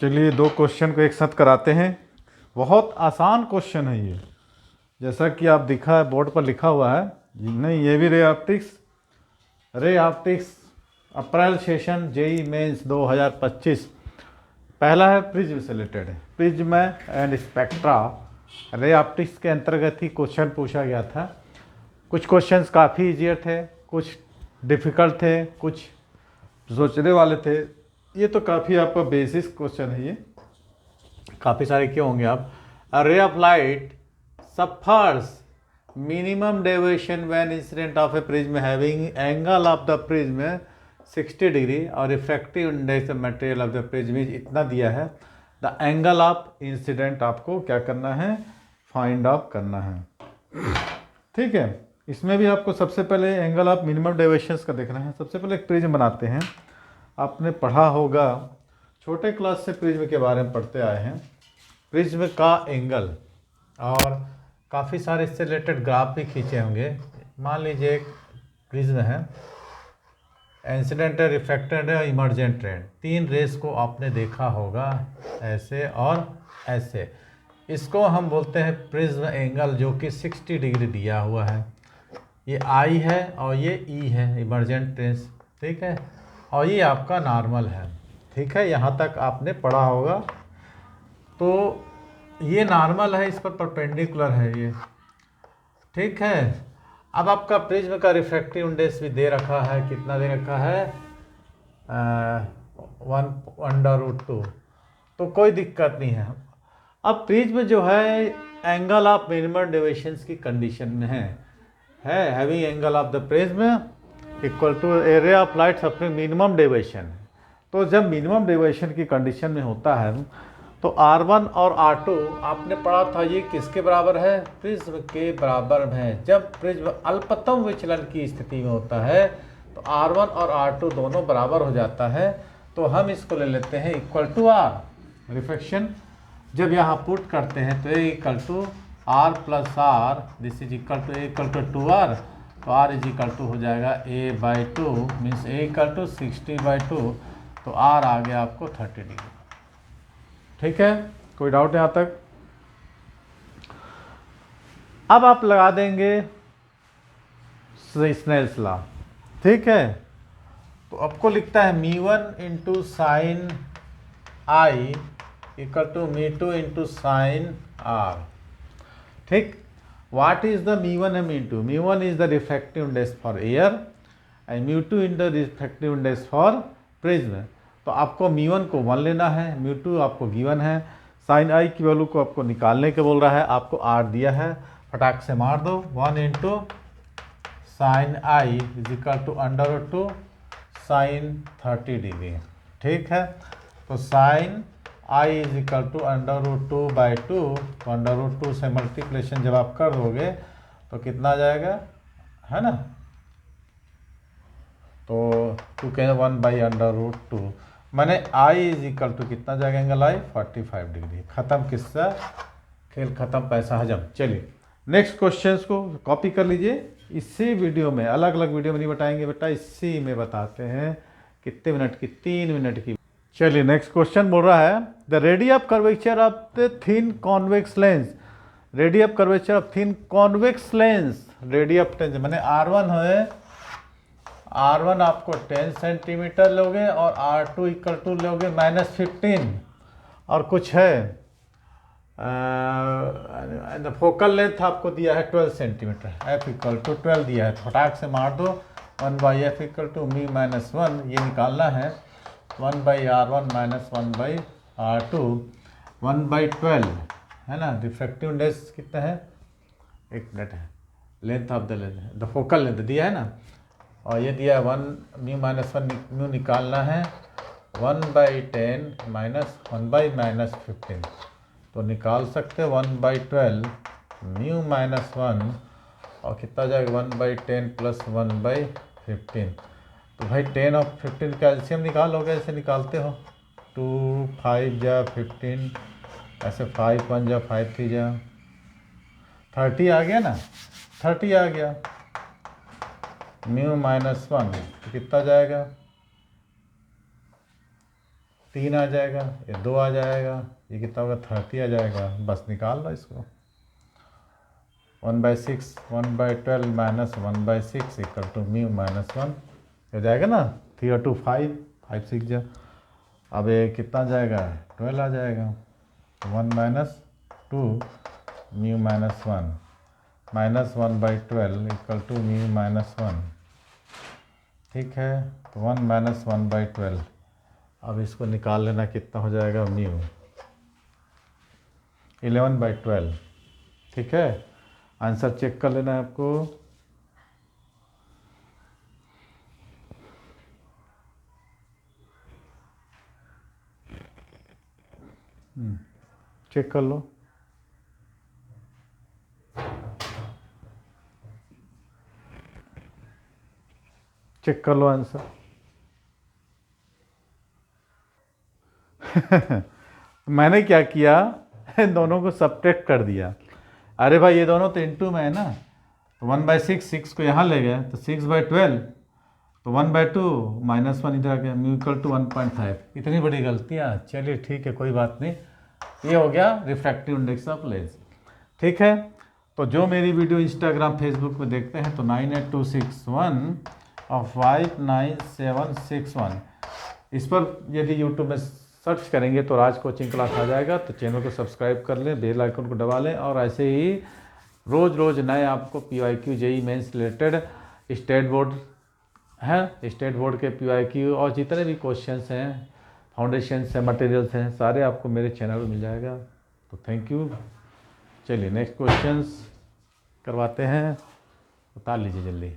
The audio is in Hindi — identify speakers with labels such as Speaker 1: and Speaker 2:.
Speaker 1: चलिए दो क्वेश्चन को एक साथ कराते हैं। बहुत आसान क्वेश्चन है ये, जैसा कि आप दिखा है बोर्ड पर लिखा हुआ है। नहीं, ये भी रे ऑप्टिक्स अप्रैल सेशन जेई मेंस 2025। पहला है प्रिज्म से रिलेटेड है, prism and spectra. Ray optics के अंतर्गत ही क्वेश्चन पूछा गया था। कुछ क्वेश्चंस काफ़ी ईजियर थे, कुछ डिफ़िकल्ट थे, कुछ सोचने वाले थे। ये तो काफ़ी आपका बेसिस क्वेश्चन है। ये काफ़ी सारे क्यों होंगे आप। A ray of light suffers minimum deviation when incident of a prism having angle of the prism 60 degree और refractive index material of the prism इतना दिया है। द एंगल ऑफ इंसिडेंट आपको क्या करना है, फाइंड आउट करना है। ठीक है, इसमें भी आपको सबसे पहले एंगल ऑफ मिनिमम डेविएशंस का देखना है। सबसे पहले एक प्रिज्म बनाते हैं। आपने पढ़ा होगा, छोटे क्लास से प्रिज्म के बारे में पढ़ते आए हैं। प्रिज्म का एंगल और काफ़ी सारे इससे रिलेटेड ग्राफ भी खींचे होंगे। मान लीजिए एक प्रिज्म है, इंसिडेंट है, रिफ्रैक्टेड है और इमर्जेंट है। तीन रेस को आपने देखा होगा, ऐसे और ऐसे। इसको हम बोलते हैं प्रिज्म एंगल, जो कि 60 डिग्री दिया हुआ है। ये आई है और ये ई है, इमर्जेंट रेस। ठीक है, और ये आपका नॉर्मल है। ठीक है, यहाँ तक आपने पढ़ा होगा। तो ये नॉर्मल है, इस पर परपेंडिकुलर है ये। ठीक है, अब आपका प्रिज्म का रिफ्रैक्टिव इंडेक्स भी दे रखा है। कितना दे रखा है? 1/√2। तो कोई दिक्कत नहीं है। अब प्रिज्म जो है एंगल ऑफ मिनिमम डेविएशंस की कंडीशन में है having angle of the prism equal to area of light suffering minimum deviation. तो जब मिनिमम डेविएशन की कंडीशन में होता है तो R1 और R2 आपने पढ़ा था, ये किसके बराबर है? प्रिज्म के बराबर है। जब प्रिज्म अल्पतम विचलन की स्थिति में होता है तो R1 और R2 दोनों बराबर हो जाता है। तो हम इसको ले लेते हैं इक्वल टू R। रिफ्रैक्शन जब यहाँ पुट करते हैं तो A equal to R plus R, this is equal to A equal to 2R। तो R इज इक्वल टू हो जाएगा A/2, means A equal to 60/2। तो R आ गया आपको 30 डिग्री। ठीक है, कोई डाउट है यहाँ तक? अब आप लगा देंगे स्नेल्स लॉ। ठीक है, तो आपको लिखता है μ1 into sine i equal to μ2 into sine r. ठीक, what is the μ1 and μ2? μ1 is the refractive index for air and μ2 is the refractive index for prism. तो आपको μ1 को 1 लेना है, μ2 आपको गिवन है। साइन आई की वैल्यू को आपको निकालने के बोल रहा है, आपको R दिया है, फटाक से मार दो। 1 into sine i is equal to √2 sine 30 degree. ठीक है, तो sine i is equal to √2/2। √2 से मल्टीप्लेशन जब आप कर दोगे तो कितना आ जाएगा, है ना? तो 2 के 1/√2 मैंने आई इज इक्वल टू कितना जाएगा एंगल आई? 45 डिग्री। खत्म किस्सा, खेल खत्म, पैसा हजम। चलिए नेक्स्ट क्वेश्चंस को कॉपी कर लीजिए। इसी वीडियो में, अलग अलग वीडियो में नहीं बताएंगे बेटा, इसी में बताते हैं। कितने मिनट की? 3 मिनट की। चलिए नेक्स्ट क्वेश्चन बोल रहा है the radius of curvature of the thin convex lens. Radius of curvature of thin convex lens, radius of tens मैंने R1 है, R1 आपको 10 सेंटीमीटर लोगे और R2 इक्वल टू लोगे -15 और कुछ है। फोकल लेंथ आपको दिया है 12 सेंटीमीटर, F इक्वल टू 12 दिया है। फटाक से मार दो, 1/F इक्वल टू μ-1 ये निकालना है। 1/R1 माइनस 1/R2, 1/12 है ना। रिफ्रैक्टिव इंडेक्स कितना है? 1 मिनट है। Length of the focal length दिया है ना, और ये दिया है 1 μ-1 म्यू निकालना है। 1/10 माइनस 1/-15 तो निकाल सकते हैं 1/12 μ-1 और कितना जाएगा 1/10 प्लस 1/15। तो भाई 10 और 15 का एलसीएम निकालोगे, ऐसे निकालते हो। 2 5 जा 15, ऐसे 5 1 जा 5 3 जा 30 आ गया ना, 30 आ गया। μ-1 तो कितना जाएगा? 3 आ जाएगा, ये 2 आ जाएगा, ये कितना होगा 30 आ जाएगा। बस निकाल लो इसको। 1/6 1/12 minus 1/6 equal to mu minus 1 हो जाएगा ना। 3 और 2 5, 5 6 जा। अब ये कितना जाएगा 12 आ जाएगा। 1 minus 2 mu minus 1 minus 1/12 equal to mu minus 1। ठीक है, तो 1 माइनस 1/12। अब इसको निकाल लेना, कितना हो जाएगा म्यू 11/12। ठीक है, आंसर चेक कर लेना है आपको। चेक कर लो। चेक कर लो आंसर। मैंने क्या किया, दोनों को सब्ट्रैक्ट कर दिया। अरे भाई ये दोनों तो इनटू में है ना, तो 1/6 6 को यहाँ ले गए तो 6/12, तो 1/2 माइनस 1 इधर आ गया, म्यू इक्वल टू 1.5। इतनी बड़ी गलतियाँ, चलिए ठीक है कोई बात नहीं। ये हो गया रिफ्रैक्टिव इंडेक्स ऑफ लेंस। ठीक है, तो जो मेरी वीडियो इंस्टाग्राम फेसबुक पे देखते हैं तो 98261 और 59761 इस पर यदि यूट्यूब में सर्च करेंगे तो राज कोचिंग क्लास आ जाएगा। तो चैनल को सब्सक्राइब कर लें, बेल आइकन को दबा लें, और ऐसे ही रोज़ नए आपको PYQ JEE mains related state board है, स्टेट बोर्ड के PYQ और जितने भी क्वेश्चंस हैं, फाउंडेशंस हैं, मटेरियल्स हैं, सारे आपको मेरे चैनल पर मिल जाएगा। तो थैंक यू। चलिए नेक्स्ट क्वेश्चंस करवाते हैं, बता लीजिए जल्दी।